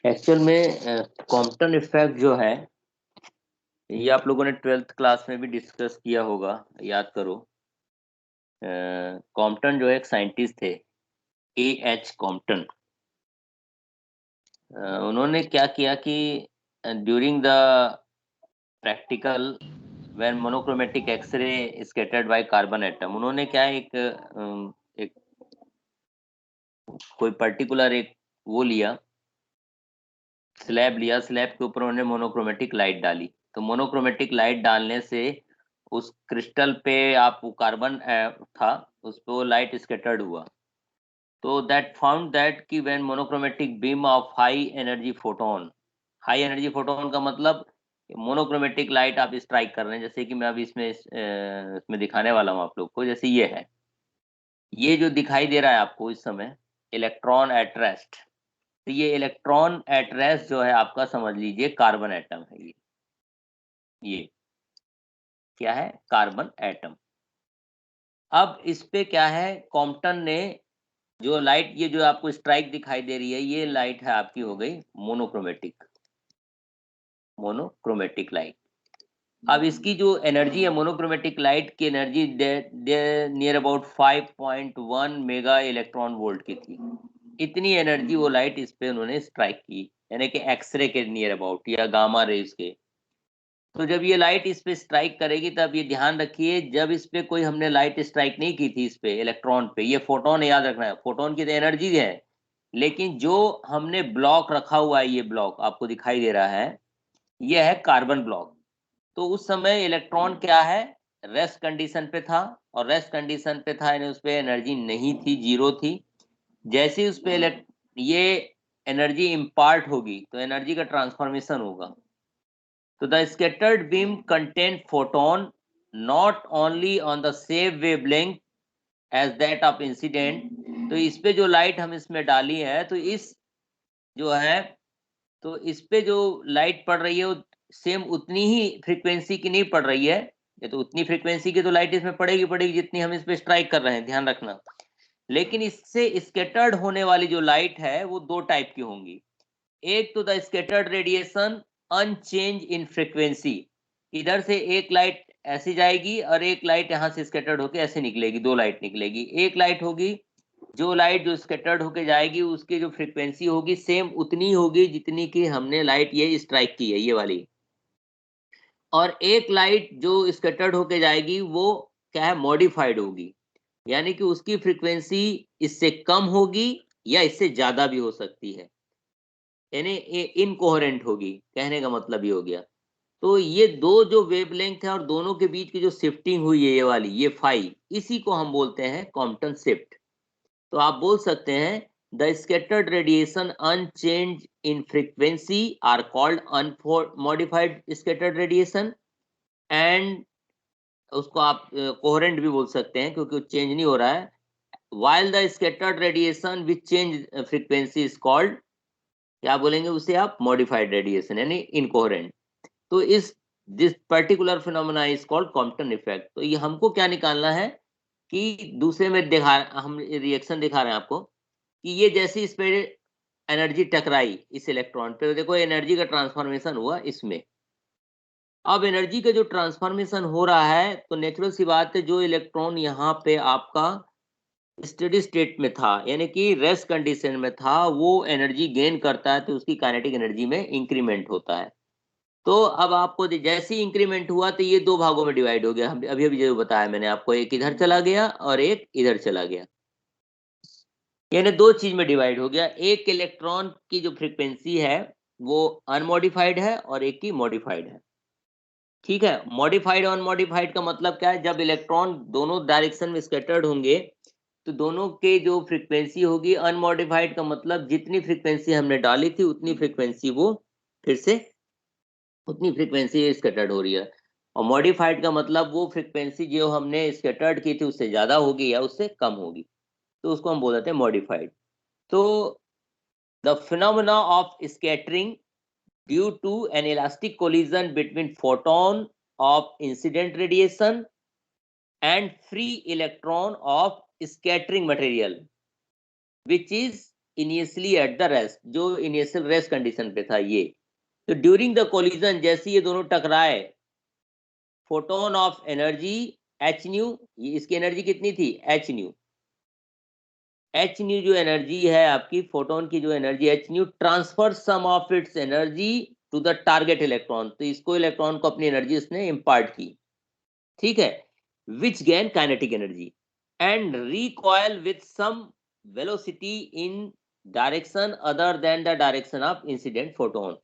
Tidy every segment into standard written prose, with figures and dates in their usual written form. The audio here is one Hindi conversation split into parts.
एक्चुअल में कॉम्पटन इफेक्ट जो है ये आप लोगों ने 12th क्लास में भी डिस्कस किया होगा, याद करो। कॉम्पटन जो है एक साइंटिस्ट थे, A.H. कॉम्पटन। उन्होंने क्या किया कि during the practical when monochromatic x ray scattered by carbon atom, उन्होंने क्या एक कोई पर्टिकुलर एक वो लिया, स्लैब लिया, स्लैब के ऊपर उन्होंने मोनोक्रोमेटिक लाइट डाली। तो मोनोक्रोमेटिक लाइट डालने से उस क्रिस्टल पे आप वो कार्बन था, उस पे वो लाइट स्कैटर्ड हुआ। तो दैट फाउंड दैट कि when monochromatic beam of high energy photon, high energy photon का मतलब मोनोक्रोमेटिक लाइट आप स्ट्राइक कर रहे हैं, जैसे कि मैं अभी इसमें दिखाने वाला हूँ आप लोग को। जैसे ये है, ये जो दिखाई दे रहा है आपको इस समय, इलेक्ट्रॉन एट रेस्ट। तो ये इलेक्ट्रॉन एट रेस्ट जो है आपका, समझ लीजिए कार्बन एटम है। ये क्या है? Carbon atom. अब इस पे क्या है, कॉम्पटन ने जो लाइट, ये जो आपको स्ट्राइक दिखाई दे रही है, ये लाइट है आपकी, हो गई मोनोक्रोमेटिक, मोनोक्रोमेटिक लाइट। अब इसकी जो एनर्जी है, मोनोक्रोमेटिक लाइट की energy near about 5.1 mega electron volt की थी। इतनी एनर्जी वो लाइट इस पे उन्होंने स्ट्राइक की, यानी कि एक्सरे के नियर अबाउट या गामा रेज के। तो जब ये लाइट इस पे स्ट्राइक करेगी, तब ये ध्यान रखिए, जब इस पे कोई हमने लाइट स्ट्राइक नहीं की थी, इस पे इलेक्ट्रॉन पे, ये फोटोन याद रखना है, फोटोन की तो एनर्जी है, लेकिन जो हमने ब्लॉक रखा हुआ है, ये ब्लॉक आपको दिखाई दे रहा है, ये है कार्बन ब्लॉक। तो उस समय इलेक्ट्रॉन क्या है, रेस्ट कंडीशन पे था, और रेस्ट कंडीशन पे था यानी उस पे एनर्जी नहीं थी, जीरो थी। जैसे ही उस पे ये एनर्जी इम्पार्ट होगी, तो एनर्जी का ट्रांसफॉर्मेशन होगा। तो the scattered beam contain photon not only on the same wavelength as that of incident। तो इस पे जो लाइट हम इसमें डाली है, तो इस जो है, तो इस पे जो लाइट पड़ रही है वो सेम उतनी ही फ्रीक्वेंसी की नहीं पड़ रही है। ये तो उतनी फ्रीक्वेंसी की तो लाइट इसमें पड़ेगी पड़ेगी जितनी हम इस पे स्ट्राइक कर रहे हैं, ध्यान रखना। लेकिन इससे स्कैटर्ड होने वाली जो लाइट है वो दो टाइप की होंगी। एक तो the scattered radiation unchanged in frequency, इधर से एक लाइट ऐसी जाएगी और एक लाइट यहां से स्कैटर्ड होके ऐसे निकलेगी, दो लाइट निकलेगी। एक लाइट होगी, जो लाइट जो स्कैटर्ड होके जाएगी उसकी जो फ्रीक्वेंसी होगी सेम उतनी होगी जितनी की हमने लाइट ये स्ट्राइक की है, ये वाली। और एक लाइट जो स्कैटर्ड होके जाएगी वो क्या है, मॉडिफाइड होगी, यानी कि उसकी फ्रीक्वेंसी इससे कम होगी या इससे ज्यादा भी हो सकती है, यानी इनकोहेरेंट होगी, कहने का मतलब ये हो गया। तो ये दो जो वेवलेंथ है और दोनों के बीच की जो शिफ्टिंग हुई है, ये वाली, ये फाई, इसी को हम बोलते हैं कॉम्पटन शिफ्ट। तो आप बोल सकते हैं the scattered radiation unchanged in frequency are called unmodified scattered radiation. And उसको आप कोहेरेंट भी बोल सकते हैं क्योंकि वो चेंज नहीं हो रहा है। while the scattered radiation which change frequency is called, क्या बोलेंगे उसे आप, मॉडिफाइड रेडिएशन यानी इनकोहेरेंट। तो इस this particular phenomena is called Compton effect. तो ये हमको क्या निकालना है कि दूसरे में दिखा, हम रिएक्शन दिखा रहे हैं आपको कि ये जैसे इस पे एनर्जी टकराई इस इलेक्ट्रॉन पे, तो देखो एनर्जी का ट्रांसफॉर्मेशन हुआ इसमें। अब एनर्जी का जो ट्रांसफॉर्मेशन हो रहा है, तो नेचुरल सी बात है, जो इलेक्ट्रॉन यहाँ पे आपका स्टेडी स्टेट में था यानी कि रेस्ट कंडीशन में था, वो एनर्जी गेन करता है तो उसकी काइनेटिक एनर्जी में इंक्रीमेंट होता है। तो अब आपको जैसे ही इंक्रीमेंट हुआ तो ये दो भागों में डिवाइड हो गया। हम अभी अभी जो बताया मैंने आपको, एक इधर चला गया और एक इधर चला गया, यानी दो चीज में डिवाइड हो गया। एक इलेक्ट्रॉन की जो फ्रीक्वेंसी है वो अनमॉडिफाइड है और एक की मॉडिफाइड है। ठीक है, मॉडिफाइड और अनमॉडिफाइड का मतलब क्या है, जब इलेक्ट्रॉन दोनों डायरेक्शन में स्कैटर्ड होंगे तो दोनों के जो फ्रीक्वेंसी होगी, अनमॉडिफाइड का मतलब जितनी फ्रीक्वेंसी हमने डाली थी उतनी फ्रीक्वेंसी वो फिर से उतनी फ्रीक्वेंसी स्कैटर्ड हो रही है। और मॉडिफाइड का मतलब वो फ्रीक्वेंसी जो हमने स्कैटर्ड की थी उससे ज्यादा होगी या उससे कम होगी, तो उसको हम बोल देते हैं मॉडिफाइड। तो the phenomena of scattering due to an elastic collision between photon of incident radiation and free electron of scattering material which is initially at the rest, जो इनिशियल रेस्ट कंडीशन पे था ये। तो ड्यूरिंग द कोलिजन जैसे ये दोनों टकराए, photon of energy H nu, ये इसकी एनर्जी कितनी थी एच न्यू, एच न्यू जो एनर्जी है आपकी फोटोन की जो energy H nu transfer some of its energy to the target electron, तो इसको इलेक्ट्रॉन को अपनी एनर्जी इसने इम्पार्ट की, ठीक है, which gain kinetic energy and recoil with some velocity in direction other than the direction of incident photon.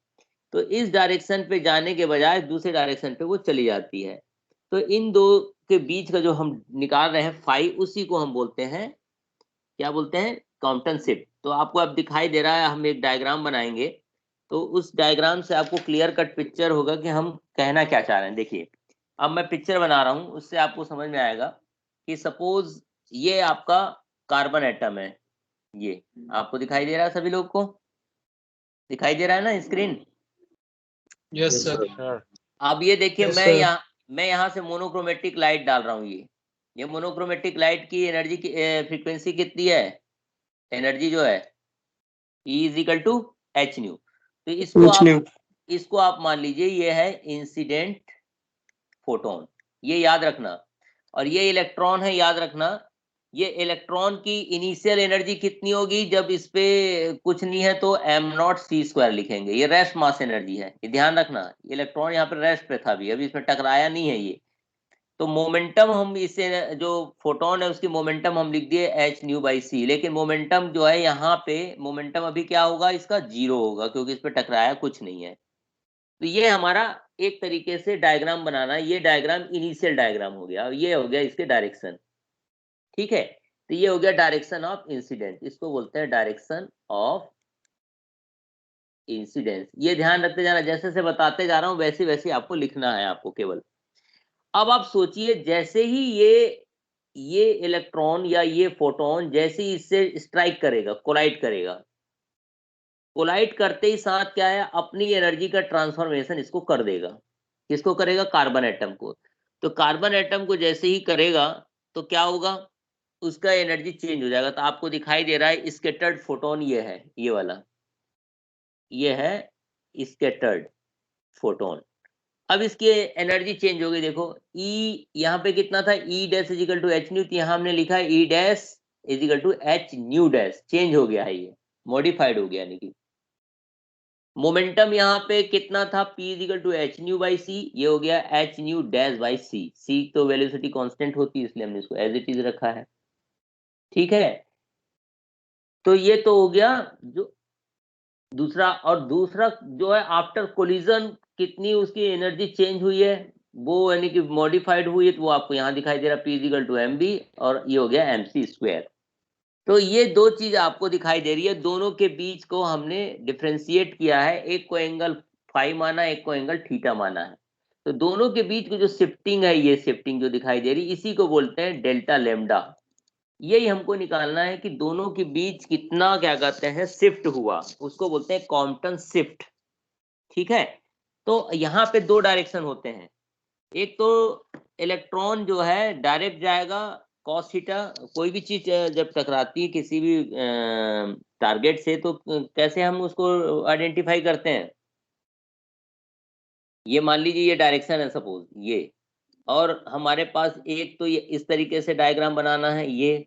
तो इस डायरेक्शन पे जाने के बजाय दूसरे डायरेक्शन पे वो चली जाती है। तो इन दो के बीच का जो हम निकाल रहे हैं फाई, उसी को हम बोलते हैं, क्या बोलते हैं, कॉम्पटन शिफ्ट। तो आपको अब दिखाई दे रहा है, हम एक डायग्राम बनाएंगे तो उस डायग्राम से आपको क्लियर कट पिक्चर होगा कि हम कहना क्या चाह रहे हैं। देखिए अब मैं पिक्चर बना रहा हूं, उससे आपको समझ में आएगा कि सपोज ये आपका कार्बन एटम है, ये आपको दिखाई दे रहा है, सभी लोग को दिखाई दे रहा है ना स्क्रीन? Yes sir. अब ये देखिए Yes, मैं यहाँ से मोनोक्रोमेटिक लाइट डाल रहा हूँ, ये मोनोक्रोमेटिक लाइट की एनर्जी की फ्रीक्वेंसी कितनी है, एनर्जी जो है E is equal to H nu. तो इसको आप मान लीजिए ये है इंसिडेंट फोटोन, ये याद रखना। और ये इलेक्ट्रॉन है, याद रखना, ये इलेक्ट्रॉन की इनिशियल एनर्जी कितनी होगी, जब इस पे कुछ नहीं है तो m0c² लिखेंगे, ये रेस्ट मास एनर्जी है, ये ध्यान रखना। इलेक्ट्रॉन यहाँ पे रेस्ट पे था, अभी इसमें टकराया नहीं है ये। तो मोमेंटम हम इसे, जो फोटोन है उसकी मोमेंटम हम लिख दिए एच न्यू बाई सी, लेकिन मोमेंटम जो है यहाँ पे मोमेंटम अभी क्या होगा, इसका 0 होगा, क्योंकि इस पे टकराया कुछ नहीं है। तो ये हमारा एक तरीके से डायग्राम बनाना, ये डायग्राम इनिशियल डायग्राम हो गया, ये हो गया इसके डायरेक्शन, ठीक है। तो ये हो गया डायरेक्शन ऑफ इंसिडेंट, इसको बोलते हैं डायरेक्शन ऑफ इंसिडेंस। ये ध्यान रखते जाना, जैसे से बताते जा रहा हूं वैसे वैसे आपको लिखना है आपको केवल। अब आप सोचिए, जैसे ही ये इलेक्ट्रॉन या ये फोटोन जैसे ही इससे स्ट्राइक करेगा, कोलाइड करेगा, कोलाइड करते ही साथ क्या है, अपनी एनर्जी का ट्रांसफॉर्मेशन इसको कर देगा। किसको करेगा, कार्बन एटम को। तो कार्बन एटम को जैसे ही करेगा तो क्या होगा, उसका एनर्जी चेंज हो जाएगा। तो आपको दिखाई दे रहा है स्कैटर्ड फोटोन, ये है, ये वाला, ये है स्कैटर्ड फोटोन। अब इसकी एनर्जी चेंज हो गई, देखो ई यहाँ पे कितना था, E dash is equal to H nu, तो यहाँ हमने लिखा है E dash is equal to H nu dash, change हो गया है, ये मॉडिफाइड हो गया, यानी कि मोमेंटम यहाँ पे कितना था, P is equal to H nu by C, ये हो गया H nu dash by C. C तो वेलोसिटी कांस्टेंट होती है, इसलिए हमने इसको एज इट इज रखा है, ठीक है। तो ये तो हो गया जो दूसरा। और दूसरा जो है आफ्टर कोलिजन कितनी उसकी एनर्जी चेंज हुई है, वो यानी कि मॉडिफाइड हुई है, तो वो आपको यहाँ दिखाई दे रहा है, P is equal to M B, और ये हो गया mc²। तो ये दो चीज आपको दिखाई दे रही है, दोनों के बीच को हमने डिफ्रेंशिएट किया है, एक को एंगल फाई माना, एक को एंगल थीटा माना है। तो दोनों के बीच की जो शिफ्टिंग है, ये शिफ्टिंग जो दिखाई दे रही, इसी को बोलते हैं डेल्टा लैम्डा। यही हमको निकालना है कि दोनों के बीच कितना, क्या कहते हैं, शिफ्ट हुआ, उसको बोलते हैं कॉम्पटन शिफ्ट, ठीक है। तो यहाँ पे दो डायरेक्शन होते हैं, एक तो इलेक्ट्रॉन जो है डायरेक्ट जाएगा कॉस थीटा, कोई भी चीज जब टकराती है किसी भी टारगेट से, तो कैसे हम उसको आइडेंटिफाई करते हैं, ये मान लीजिए ये डायरेक्शन है सपोज ये, और हमारे पास एक तो ये इस तरीके से डायग्राम बनाना है ये,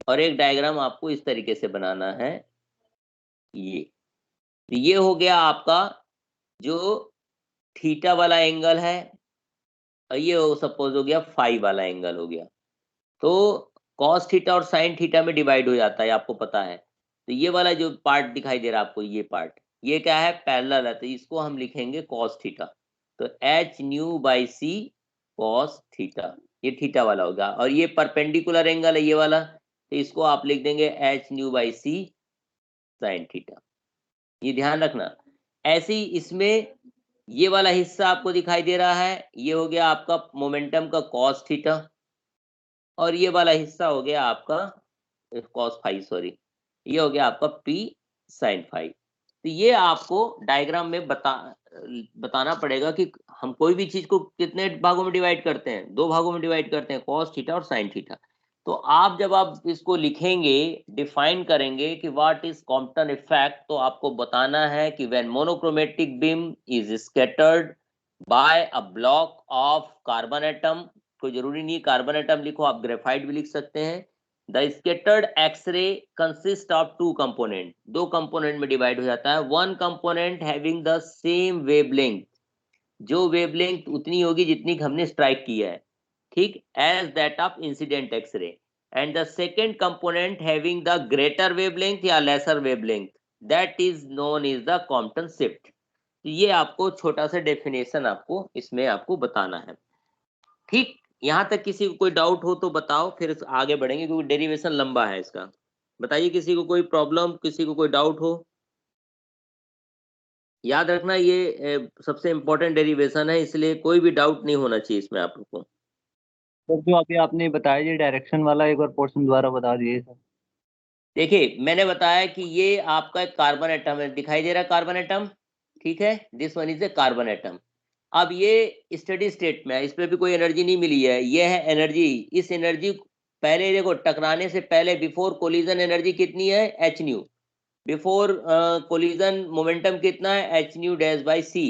और एक डायग्राम आपको इस तरीके से बनाना है ये। तो ये हो गया आपका जो थीटा वाला एंगल है, और ये सपोज हो गया फाई वाला एंगल हो गया। तो कॉस थीटा और साइन थीटा में डिवाइड हो जाता है, आपको पता है। तो ये वाला जो पार्ट दिखाई दे रहा है आपको, ये पार्ट, ये क्या है, पैरेलल है, तो इसको हम लिखेंगे कॉस थीटा। तो H nu by C cos theta, ये थीटा वाला होगा। और ये परपेंडिकुलर एंगल है ये वाला, तो इसको आप लिख देंगे H nu by C sine theta, ये ध्यान रखना। ऐसे ही इसमें ये वाला हिस्सा आपको दिखाई दे रहा है, ये हो गया आपका मोमेंटम का कॉस थीटा, और ये वाला हिस्सा हो गया आपका कॉस फाई, सॉरी, ये हो गया आपका पी साइन फाई। तो ये आपको डायग्राम में बताना पड़ेगा कि हम कोई भी चीज को कितने भागों में डिवाइड करते हैं, दो भागों में डिवाइड करते हैं, कॉस थीटा और साइन थीटा। तो आप जब आप इसको लिखेंगे, डिफाइन करेंगे कि व्हाट इज कॉम्पटन इफेक्ट, तो आपको बताना है कि when monochromatic beam is scattered by a block of carbon atom, कोई जरूरी नहीं कार्बन एटम लिखो, आप ग्रेफाइट भी लिख सकते हैं। The scattered X ray consist of two component, दो कंपोनेंट में डिवाइड हो जाता है। One component having the same wavelength, जो वेवलेंथ उतनी होगी जितनी हमने स्ट्राइक किया है, ठीक, as that of incident X ray, and the second component having the greater wavelength या lesser wavelength, that is known is the Compton shift. ये आपको छोटा सा डेफिनेशन आपको इसमें आपको बताना है, ठीक। यहां तक किसी को कोई डाउट हो तो बताओ, फिर आगे बढ़ेंगे क्योंकि डेरिवेशन लंबा है इसका। बताइए किसी को कोई प्रॉब्लम, किसी को कोई डाउट हो। याद रखना ये सबसे इंपॉर्टेंट डेरिवेशन है, इसलिए कोई भी डाउट नहीं होना चाहिए इसमें आप लोग को। सर जो अभी आपने बताया जी डायरेक्शन वाला, एक बार पोर्शन द्वारा बता दिए सर। देखिए मैंने बताया कि ये आपका एक कार्बन एटम है, दिखाई दे रहा है कार्बन एटम, ठीक है, this one is a carbon atom. अब ये स्टडी स्टेट में है, इस पे भी कोई एनर्जी नहीं मिली है, ये है एनर्जी। इस एनर्जी पहले देखो टकराने से पहले बिफोर कोलिजन एनर्जी कितनी है, H new. Before collision momentum कितना है, H nu dash by C.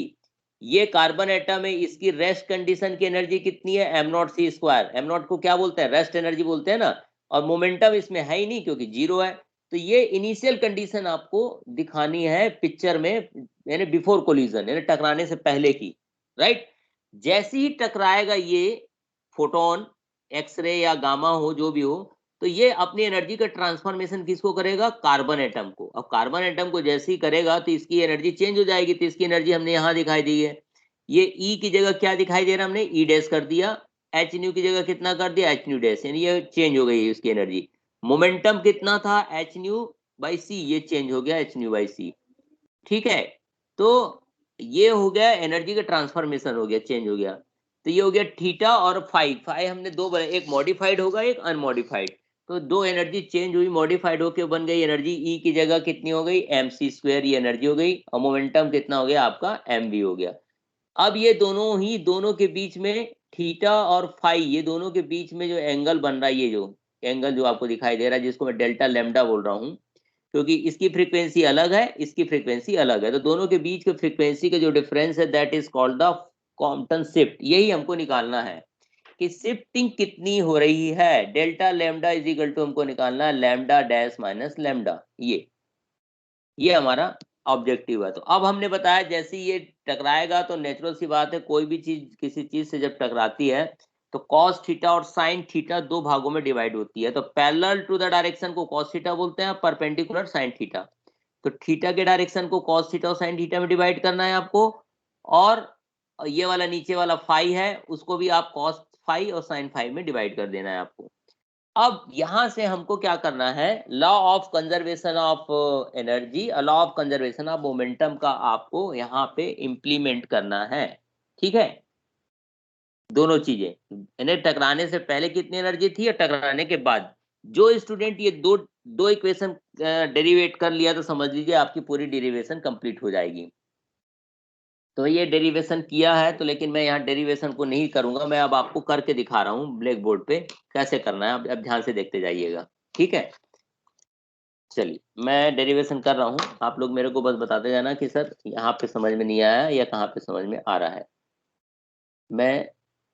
ये कार्बन एटम है, इसकी रेस्ट कंडीशन की एनर्जी कितनी है, M not C square. M not को क्या बोलते हैं, रेस्ट एनर्जी बोलते हैं ना, और मोमेंटम इसमें है ही नहीं क्योंकि जीरो है। तो ये इनिशियल कंडीशन आपको दिखानी है पिक्चर में, यानी बिफोर कोलिजन, यानी टकराने से पहले की, राइट। जैसे ही टकराएगा ये फोटोन, एक्सरे या गामा हो जो भी हो, तो ये अपनी एनर्जी का ट्रांसफॉर्मेशन किसको करेगा, कार्बन एटम को। अब कार्बन एटम को जैसे ही करेगा तो इसकी एनर्जी चेंज हो जाएगी, तो इसकी एनर्जी हमने यहां दिखाई दी है, ये ई की जगह क्या दिखाई दे रहा, हमने ई डैश कर दिया, एच न्यू की जगह कितना कर दिया, एच न्यू डैश, यानी ये चेंज हो गई है इसकी एनर्जी। मोमेंटम कितना था, एच न्यू बाई सी, ये चेंज हो गया एच न्यू बाई सी, ठीक है। तो ये हो गया एनर्जी का ट्रांसफॉर्मेशन, हो गया चेंज हो गया। तो ये हो गया थीटा और फाई, फाई हमने दो बने, एक मॉडिफाइड होगा एक अनमॉडिफाइड। तो दो एनर्जी चेंज हुई, मॉडिफाइड होके बन गई एनर्जी ई की जगह कितनी हो गई, एम सी स्क्वायर, ये एनर्जी हो गई, और मोमेंटम कितना हो गया आपका, एम वी हो गया। अब ये दोनों ही, दोनों के बीच में थीटा और फाई, ये दोनों के बीच में जो एंगल बन रहा है, ये जो एंगल जो आपको दिखाई दे रहा है, जिसको मैं डेल्टा लेमडा बोल रहा हूँ, क्योंकि इसकी फ्रीक्वेंसी अलग है, इसकी फ्रीक्वेंसी अलग है, तो दोनों के बीच के फ्रीक्वेंसी का जो डिफरेंस है, that is called the Compton shift. यही हमको निकालना है कि शिफ्टिंग कितनी हो रही है, delta lambda is equal to हमको निकालना है लैम्डा डैश माइनस लैम्डा, ये हमारा ऑब्जेक्टिव है। तो अब हमने बताया जैसे ये टकराएगा तो नेचुरल सी बात है, कोई भी चीज किसी चीज से जब टकराती है तो कॉस थीटा और साइन थीटा दो भागों में डिवाइड होती है। तो पैरेलल टू द डायरेक्शन को कॉस थीटा बोलते हैं, परपेंडिकुलर साइन थीटा। तो थीटा के डायरेक्शन को कॉस थीटा और साइन थीटा में डिवाइड करना है आपको, और ये वाला नीचे वाला फाई है उसको भी आप कॉस फाई और साइन फाई में डिवाइड कर देना है आपको। अब यहां से हमको क्या करना है, law of conservation of energy, law of conservation of momentum का आपको यहाँ पे इंप्लीमेंट करना है, ठीक है। दोनों चीजें, इन्हें टकराने से पहले कितनी एनर्जी थी और टकराने के बाद। जो स्टूडेंट ये दो दो इक्वेशन डेरिवेट कर लिया तो समझ लीजिए आपकी पूरी डेरिवेशन कंप्लीट हो जाएगी। तो ये डेरिवेशन किया है तो, लेकिन मैं यहाँ डेरिवेशन को नहीं करूंगा, मैं अब आपको करके दिखा रहा हूँ ब्लैक बोर्ड पे कैसे करना है। अब ध्यान से देखते जाइएगा, ठीक है। चलिए मैं डेरिवेशन कर रहा हूँ, आप लोग मेरे को बस बताते जाना कि सर यहाँ पे समझ में नहीं आया या कहाँ पे समझ में आ रहा है। मैं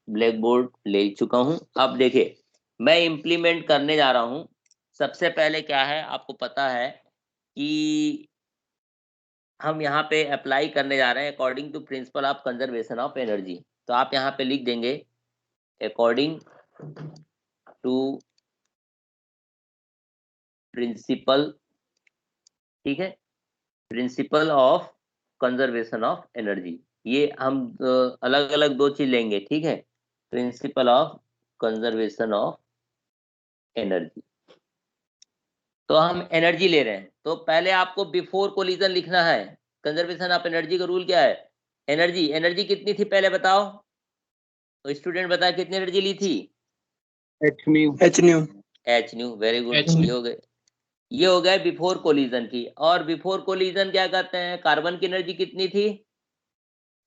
ब्लैक बोर्ड ले चुका हूँ। अब देखिए मैं इम्प्लीमेंट करने जा रहा हूँ। सबसे पहले क्या है आपको पता है कि हम यहाँ पे अप्लाई करने जा रहे हैं according to principle of conservation of energy. तो आप यहाँ पे लिख देंगे अकॉर्डिंग टू प्रिंसिपल, ठीक है, principal of conservation of energy. ये हम अलग अलग दो चीज लेंगे, ठीक है। Principal of conservation of energy, तो हम एनर्जी ले रहे हैं, तो पहले आपको बिफोर कोलिजन लिखना है। कंजर्वेशन ऑफ एनर्जी का रूल क्या है, एनर्जी, एनर्जी कितनी थी पहले बताओ, तो स्टूडेंट बताया कितनी एनर्जी ली थी, H nu, H new, very good. ये हो गए बिफोर कोलिजन की। और बिफोर कोलिजन क्या कहते हैं, कार्बन की एनर्जी कितनी थी,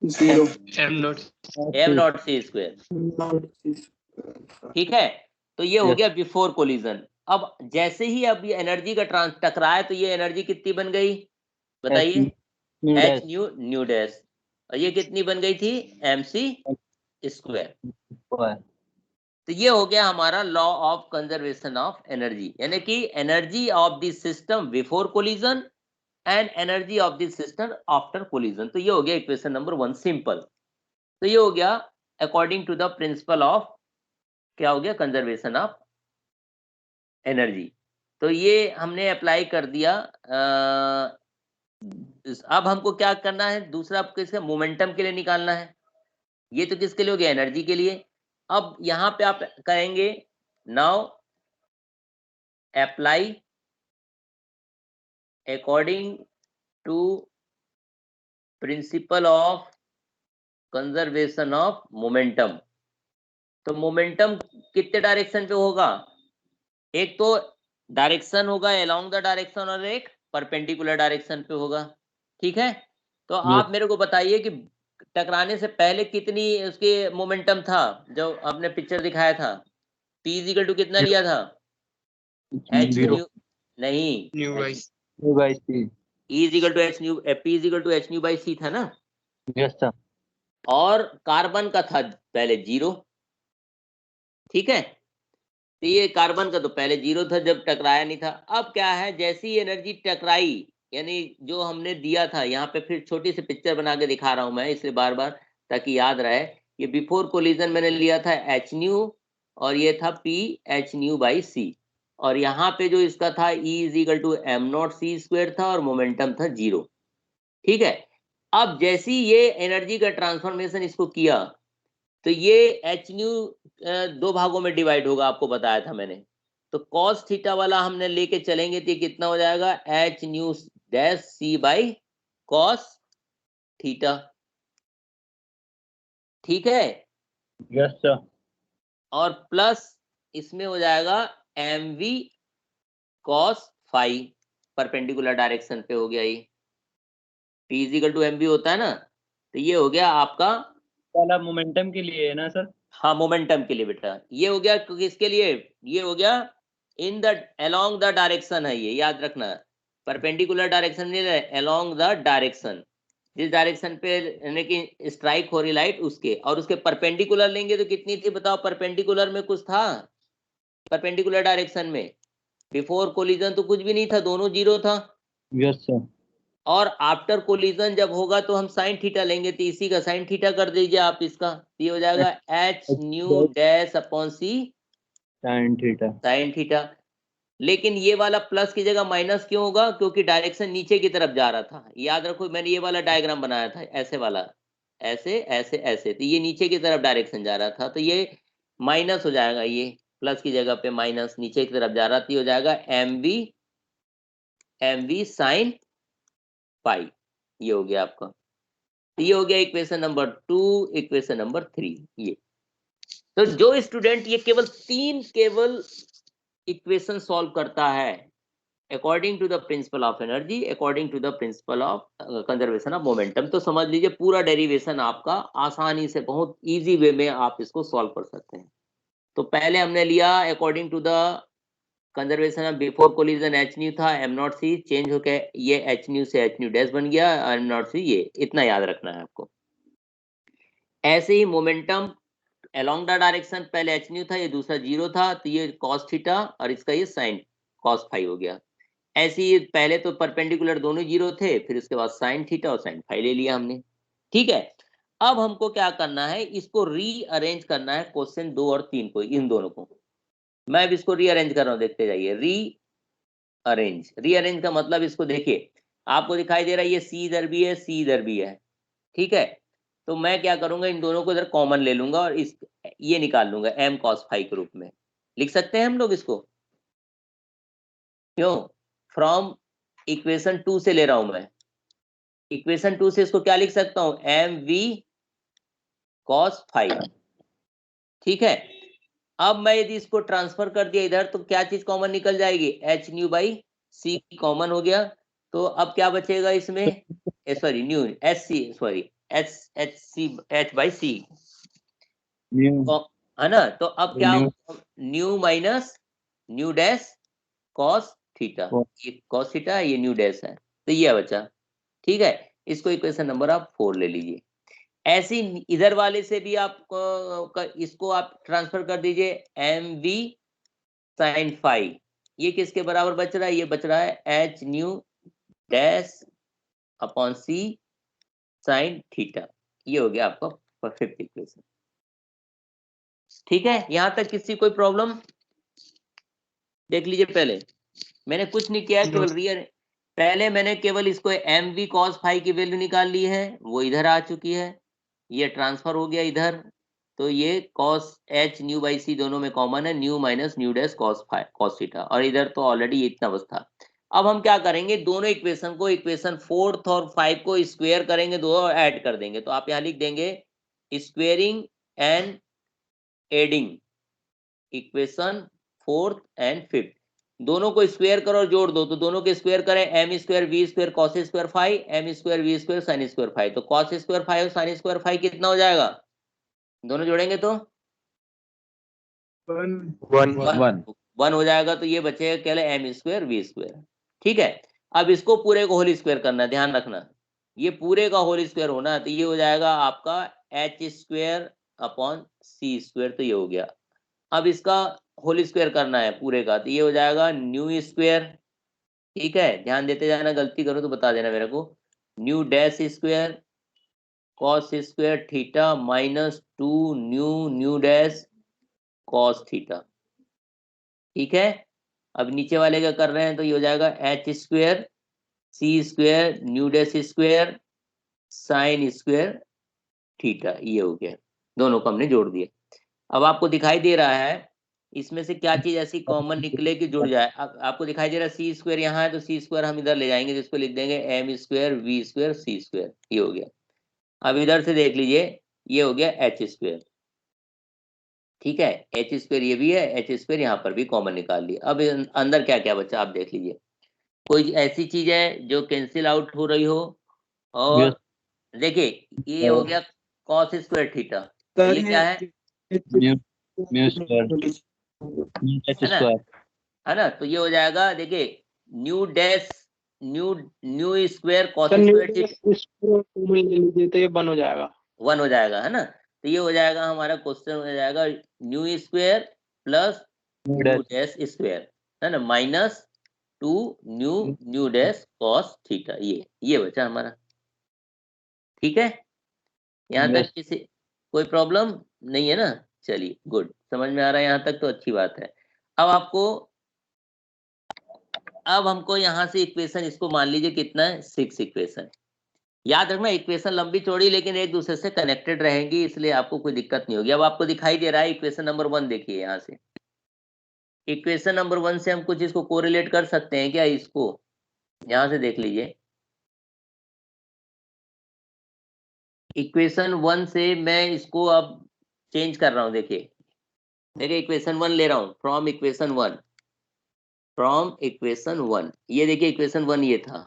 M not M not C square, ठीक है। तो ये हो Yes. गया बिफोर कोलिजन। अब जैसे ही अब ये एनर्जी का टकराया तो ये एनर्जी कितनी बन गई बताइए? New H dash new new dash, और ये कितनी बन गई थी? mc square. स्क्वायर। तो ये हो गया हमारा law of conservation of energy, यानी कि energy of the system before collision and energy of the system after collision. तो ये हो गया इक्वेशन नंबर 1 सिंपल। तो ये हो गया according to the principle of, क्या हो गया, कंजर्वेशन ऑफ एनर्जी। तो ये हमने अप्लाई कर दिया। अब हमको क्या करना है, दूसरा किसका, मोमेंटम के लिए निकालना है। ये तो किसके लिए हो गया? एनर्जी के लिए। अब यहाँ पे आप कहेंगे now apply according to principle of conservation of momentum. तो मोमेंटम कितने डायरेक्शन पे होगा? एक तो डायरेक्शन होगा अलोंग द डायरेक्शन और एक परपेंडिकुलर डायरेक्शन पे होगा। ठीक है, तो आप मेरे को बताइए कि टकराने से पहले कितनी उसके मोमेंटम था जो आपने पिक्चर दिखाया था? P इज इक्वल टू कितना लिया था? एच जीरो न्यू, नहीं, New by nu by C. E is equal to H nu, P is equal to H nu by C था ना। Yes sir. और कार्बन का था पहले 0। ठीक है, तो ये कार्बन का तो पहले 0 था जब टकराया नहीं था। अब क्या है, जैसी एनर्जी टकराई, यानी जो हमने दिया था, यहाँ पे फिर छोटी सी पिक्चर बना के दिखा रहा हूं मैं इसलिए बार बार, ताकि याद रहे। ये बिफोर कोलिजन मैंने लिया था एच न्यू, और ये था P H nu by C, और यहाँ पे जो इसका था E is equal to am not C square था, और मोमेंटम था 0। ठीक है, अब जैसी ये एनर्जी का ट्रांसफॉर्मेशन इसको किया, तो ये एच न्यू 2 भागों में डिवाइड होगा, आपको बताया था मैंने। तो कॉस थीटा वाला हमने लेके चलेंगे तो ये कितना हो जाएगा? H nu dash C by cos theta. ठीक है, यस सर। और प्लस इसमें हो जाएगा M V cos phi, perpendicular direction पे हो गया ये। P is equal to M V होता है ना, तो ये हो गया आपका, वाला मोमेंटम के लिए है ना सर? हाँ मोमेंटम के लिए बेटा। ये हो गया किसके लिए? ये हो गया in the along the direction है, ये याद रखना। परपेंडिकुलर डायरेक्शन नहीं है, अलोंग द डायरेक्शन, जिस डायरेक्शन पे यानी कि स्ट्राइक हो रही लाइट उसके, और उसके परपेंडिकुलर लेंगे तो कितनी थी बताओ? परपेंडिकुलर में कुछ था? परपेंडिकुलर डायरेक्शन में बिफोर कोलिजन तो कुछ भी नहीं था, दोनों 0 था। Yes sir. और आफ्टर कोलिजन जब होगा तो हम साइन थीटा लेंगे, तो इसी का साइन थीटा कर दीजिए आप इसका, तो ये हो जाएगा एच न्यू डैश अपॉन सी साइन थीटा। Sine theta. लेकिन ये वाला प्लस की जगह माइनस क्यों होगा? क्योंकि डायरेक्शन नीचे की तरफ जा रहा था। याद रखो मैंने ये वाला डायग्राम बनाया था, ऐसे वाला, ऐसे ऐसे ऐसे, तो ये नीचे की तरफ डायरेक्शन जा रहा था, तो ये माइनस हो जाएगा, ये प्लस की जगह पे माइनस नीचे की तरफ जा रहा था, ये हो जाएगा एम वी साइन पाई। ये हो गया आपका, तो ये हो गया इक्वेशन नंबर 2, इक्वेशन नंबर 3 ये। तो जो स्टूडेंट ये केवल इक्वेशन सॉल्व करता है according to the principle of energy, according to the principle of conservation of momentum, तो समझ लीजिए पूरा डेरिवेशन आपका आसानी से, बहुत इजी वे में आप इसको सॉल्व कर सकते हैं। तो पहले हमने लिया according to the conservation of before collision H nu था, एम नॉट सी चेंज होके ये एच न्यू से एच न्यू डैश बन गया, एम नॉट सी, ये इतना याद रखना है आपको। ऐसे ही मोमेंटम अलोंग द डायरेक्शन, पहले एच न्यू था, ये दूसरा 0 था, तो ये कॉस थीटा, और इसका ये साइन कॉस फाई हो गया। ऐसे ही पहले तो परपेंडिकुलर दोनों 0 थे, फिर उसके बाद साइन थीटा और साइन फाई ले लिया हमने। ठीक है, अब हमको क्या करना है, इसको रीअरेंज करना है क्वेश्चन 2 और 3 को, इन दोनों को। मैं अब इसको रीअरेंज कर रहा हूं, देखते जाइए। रीअरेंज का मतलब, इसको देखिए, आपको दिखाई दे रहा है ये सी इधर भी है, सी इधर भी है। ठीक है, तो मैं क्या करूंगा, इन दोनों को इधर कॉमन ले लूंगा और इस ये निकाल लूंगा एम कॉस फाई के रूप में। लिख सकते हैं हम लोग इसको, क्यों? फ्रॉम इक्वेशन 2 से ले रहा हूं मैं। इक्वेशन 2 से इसको क्या लिख सकता हूं? M V cos phi. ठीक है, अब मैं यदि इसको ट्रांसफर कर दिया इधर, तो क्या चीज कॉमन निकल जाएगी? H nu by C common हो गया। तो अब क्या बचेगा इसमें? Sorry nu H C, sorry H H C H by C, nu है ना। तो अब क्या, nu nu minus nu dash cos theta, ये कॉस थीटा, ये न्यू डैश है, तो ये बचा। ठीक है, इसको इक्वेशन नंबर आप 4 ले लीजिए। ऐसी इधर वाले से भी आप इसको आप ट्रांसफर कर दीजिए, एम वी साइन फाई, ये किसके बराबर बच रहा है, ये बच रहा है एच न्यू डैश अपॉन सी साइन थीटा, ये हो गया आपका फिफ्थ इक्वेशन। ठीक है, यहां तक किसी कोई प्रॉब्लम? देख लीजिए, पहले मैंने कुछ नहीं किया है, केवल रियल, पहले मैंने केवल इसको एम वी कॉस फाई की वैल्यू निकाल ली है, वो इधर आ चुकी है, ये ट्रांसफर हो गया इधर, तो ये cos H nu by C दोनों में कॉमन है, nu minus nu dash cos phi cos theta, और इधर तो ऑलरेडी इतना बस था। अब हम क्या करेंगे, दोनों इक्वेशन को, इक्वेशन 4 और 5 को स्क्वायर करेंगे, दो ऐड कर देंगे, तो आप यहाँ लिख देंगे squaring and adding equation 4th and 5th, दोनों को स्क्वायर करो और जोड़ दो, तो दोनों के स्क्वायर करें, m square v square cos square phi, m square v square sine square phi, तो कॉस स्क्वायर फाई और साइन स्क्वायर फाई कितना हो जाएगा, दोनों जोड़ेंगे तो 1 हो जाएगा, तो ये बचेगा केवल एम स्क्वायर वी स्क्वायर। ठीक है, अब इसको पूरे को होल स्क्वायर करना है, ध्यान रखना, ये पूरे का होल स्क्वायर होना है, तो ये हो जाएगा आपका H square upon c square, तो ये हो गया। अब इसका होल स्क्वायर करना है पूरे का, तो ये हो जाएगा न्यू स्क्वायर। ठीक है, ध्यान देते जाना, गलती करो तो बता देना मेरे को, new dash square cos square theta minus 2 new new dash cos theta. ठीक है, अब नीचे वाले का कर रहे हैं, तो ये हो जाएगा एच स्क्वायर सी square nu dash square sine square theta, ये हो गया, दोनों को हमने जोड़ दिया। अब आपको दिखाई दे रहा है इसमें से क्या चीज ऐसी कॉमन निकले कि जुड़ जाए, अब आपको दिखाई दे रहा है सी स्क्वायर यहाँ है, तो सी स्क्वायर हम इधर ले जाएंगे, जिसको लिख देंगे एम स्क्वायर वी स्क्वायर सी स्क्वायर, ये हो गया। अब इधर से देख लीजिए, ये हो गया एच स्क्वायर। ठीक है, एच स्क्वायर ये भी है, एच स्क्वायर यहाँ पर भी कॉमन निकाल लिया। अब अंदर क्या क्या बचा आप देख लीजिए, कोई ऐसी चीज है जो कैंसिल आउट हो रही हो, और देखिए ये हो गया कॉस स्क्वायर थीटा, ये क्या है, म्यू म्यू स्क्वायर एच है ना, स्क्वायर, है ना, तो ये हो जाएगा, देखिए new dash new new square cos square लीजिए तो ये 1 हो जाएगा। 1 हो जाएगा, है ना, तो ये हो जाएगा हमारा क्वेश्चन हो जाएगा new square plus new dash square, है ना, minus 2 new new dash cos theta, ये बचा हमारा। ठीक है, यहाँ तक किसी कोई प्रॉब्लम नहीं है ना, चलिए गुड, समझ में आ रहा है यहाँ तक, तो अच्छी बात है। अब आपको, अब हमको यहाँ से इक्वेशन, इसको मान लीजिए कितना है 6 इक्वेशन, याद रखना इक्वेशन लंबी चौड़ी लेकिन एक दूसरे से कनेक्टेड रहेंगी, इसलिए आपको कोई दिक्कत नहीं होगी। अब आपको दिखाई दे रहा है इक्वेशन नंबर 1, देखिए यहाँ से इक्वेशन नंबर 1 से हम कुछ इसको कोरिलेट कर सकते हैं क्या, इसको यहाँ से देख लीजिए, इक्वेशन 1 से मैं इसको अब चेंज कर रहा हूँ, देखिए देखिए इक्वेशन 1 ले रहा हूँ, फ्रॉम इक्वेशन 1, ये देखिए इक्वेशन 1 ये था,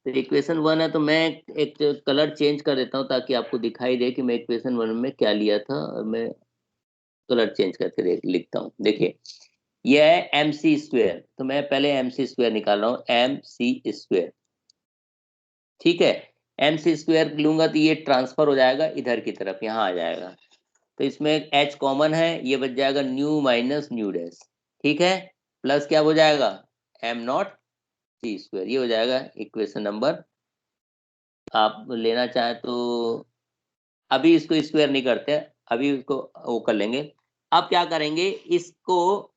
तो इक्वेशन 1 है, तो मैं एक कलर चेंज कर देता हूँ ताकि आपको दिखाई दे कि मैं इक्वेशन 1 में क्या लिया था, और मैं कलर चेंज करके लिखता हूँ। देखिए ये है एम सी स्क्वेयर, तो मैं पहले एम सी स्क्वेयर निकाल रहा हूँ, एम सी स्क्वेयर। ठीक है, एम सी स्क्वेयर लूंगा तो ये ट्रांसफर हो जाएगा इधर की तरफ, यहाँ आ जाएगा, तो इसमें एच कॉमन है, ये बच जाएगा न्यू माइनस न्यू डैश। ठीक है, प्लस क्या हो जाएगा एम नॉट सी स्क्वेयर, ये हो जाएगा इक्वेशन नंबर, आप लेना चाहें तो अभी इसको स्क्वायर नहीं करते, अभी इसको वो कर लेंगे। अब क्या करेंगे, इसको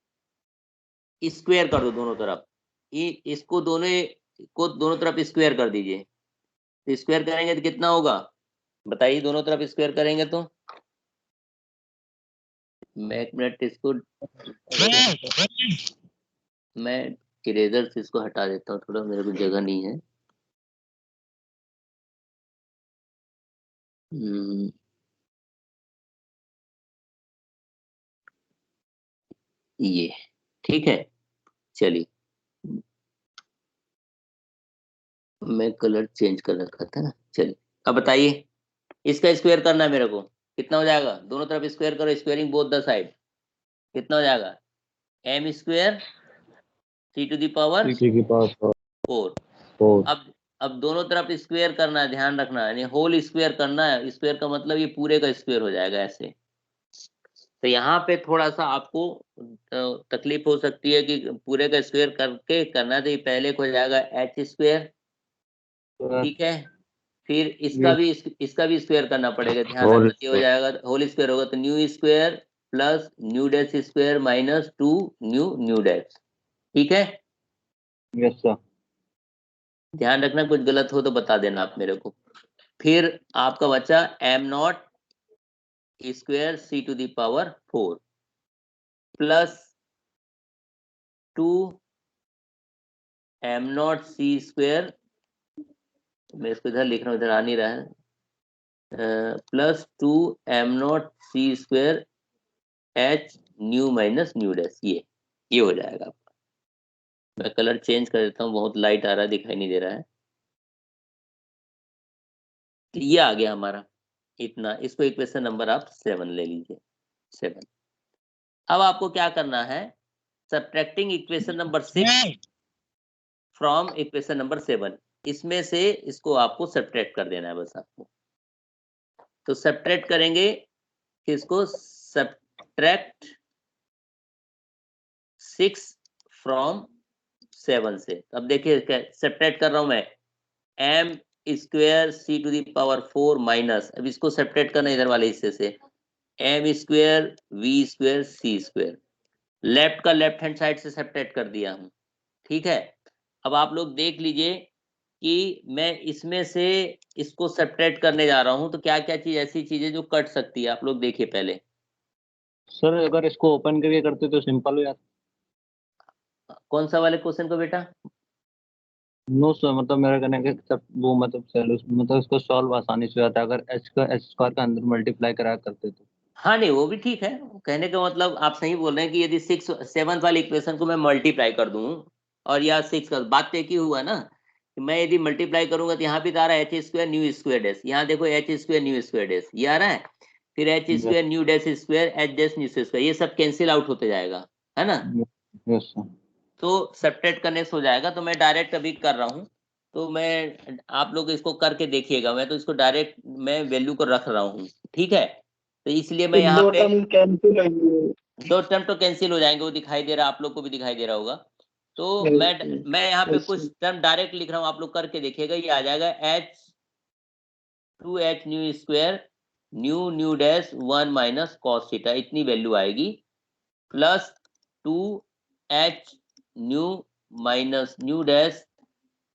स्क्वायर कर दो दोनों तरफ, ये इसको दोनों को दोनों तरफ स्क्वायर कर दीजिए, तो स्क्वायर करेंगे तो कितना होगा बताइए, दोनों तरफ स्क्वायर करेंगे तो, मैं एक मिनट इसको, मैं इरेजर से इसको हटा देता हूँ, थोड़ा मेरे को जगह नहीं है। ये ठीक है, चलिए मैं कलर चेंज कर रखा था ना, चलिए अब बताइए, इसका स्क्वायर करना है मेरे को, कितना हो जाएगा, दोनों तरफ स्क्वायर करो, स्क्वायरिंग बोथ द साइड, कितना हो जाएगा, m square c to the power 4। अब दोनों तरफ स्क्वायर करना है, ध्यान रखना है, यानी होल स्क्वायर करना है, स्क्वायर का मतलब ये पूरे का स्क्वायर हो जाएगा ऐसे। तो यहाँ पे थोड़ा सा आपको तकलीफ हो सकती है कि पूरे का स्क्वायर करके करना, तो ये पहले हो जाएगा h स्क्वायर, ठीक है, फिर इसका भी स्क्वायर करना पड़ेगा, ध्यान रखना, ये हो जाएगा होल स्क्वायर होगा तो new square plus new dash square minus 2 new dash, ठीक है। Yes sir. ध्यान रखना, कुछ गलत हो तो बता देना आप मेरे को। फिर आपका बचा m nought square c to the power 4 plus 2 m nought c square, मैं इसको इधर लिख रहा हूँ, इधर आ नहीं रहा है, plus 2 m nought c square h new minus nu dash, ये हो जाएगा आपका। मैं कलर चेंज कर देता हूँ, बहुत लाइट आ रहा है, दिखाई नहीं दे रहा है। तो ये आ गया हमारा इतना, इसको इक्वेशन नंबर आप 7 ले लीजिए, 7। अब आपको क्या करना है, subtracting equation number 6 from equation number 7, इसमें से इसको आपको सब्ट्रैक्ट कर देना है बस आपको। तो सब्ट्रैक्ट करेंगे किसको, सब्ट्रैक्ट 6 फ्रॉम 7 से। अब देखिए सब्ट्रैक्ट कर रहा हूं मैं, m square c to the power 4 minus, अब इसको सब्ट्रैक्ट करना इधर वाले हिस्से से, m square v square c square, left का लेफ्ट हैंड साइड से सब्ट्रैक्ट कर दिया हूं, ठीक है। अब आप लोग देख लीजिए कि मैं इसमें से इसको सब्ट्रैक्ट करने जा रहा हूं, तो क्या क्या चीज ऐसी चीजें जो कट सकती है, आप लोग देखिए पहले। सर अगर इसको ओपन करके करते तो सिंपल हो जाता। कौन सा वाले क्वेश्चन को बेटा, नो सर, मतलब मेरा कहना है कि सब वो मतलब इसको सॉल्व आसानी से हो जाता है अगर एच स्क्वायर का अंदर मल्टीप्लाई करा करते तो। हाँ नहीं वो भी ठीक है, कहने का मतलब आप सही बोल रहे हैं कि यदि 7 वाली इक्वेशन को मैं मल्टीप्लाई कर दूं, और या 6 का बात तो एक ही हुआ ना, कि मैं यदि मल्टीप्लाई करूंगा तो यहाँ भी तो आ रहा है H square new square dash, यहाँ देखो H square new square dash, ये आ रहा है, फिर H square nu dash square H dash new square, ये सब कैंसिल आउट होते जाएगा, है ना। Yes sir. तो सब्ट्रैक्ट करने से हो जाएगा, तो मैं डायरेक्ट अभी कर रहा हूँ, तो मैं आप लोग इसको करके देखिएगा, मैं तो इसको डायरेक्ट मैं वैल्यू को रख रहा हूँ, ठीक है। तो इसलिए मैं यहाँ दो पे टर्म कैंसिल होंगे। 2 टर्म तो कैंसिल हो जाएंगे, वो दिखाई दे रहा है, आप लोग को भी दिखाई दे रहा होगा। तो मैं यहाँ पे कुछ टर्म डायरेक्ट लिख रहा हूँ, आप लोग करके देखिएगा, ये आ जाएगा h 2h nu square nu dash 1 minus cos theta, इतनी वैल्यू आएगी, plus 2h nu minus nu dash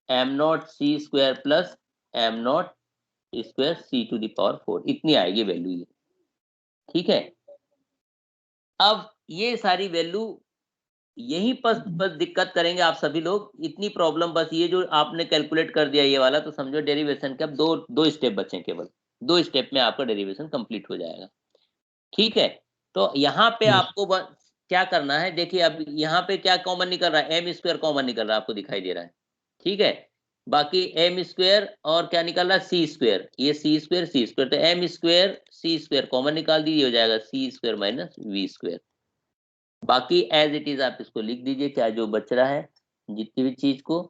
m nought c square plus m nought square c to the power 4, इतनी आएगी वैल्यू ये, ठीक है। अब ये सारी वैल्यू यहीं बस दिक्कत करेंगे आप सभी लोग, इतनी प्रॉब्लम बस ये जो आपने कैलकुलेट कर दिया ये वाला, तो समझो डेरिवेशन के अब दो स्टेप बचे, केवल 2 स्टेप में आपका डेरिवेशन कंप्लीट हो जाएगा, ठीक है। तो यहाँ पे आपको क्या करना है, देखिए अब यहाँ पे क्या कॉमन निकल रहा है, एम स्क्वायर कॉमन निकल रहा है, आपको दिखाई दे रहा है, ठीक है। बाकी एम स्क्वायर और क्या निकल रहा है, सी स्क्वायर, ये सी स्क्वायर, तो एम स्क्वायर सी स्क्वायर कॉमन निकाल दीजिए, हो जाएगा सी स्क्वायर माइनस वी स्क्वायर। बाकी एज इट इज आप इसको लिख दीजिए, क्या जो बच रहा है जितनी भी चीज को,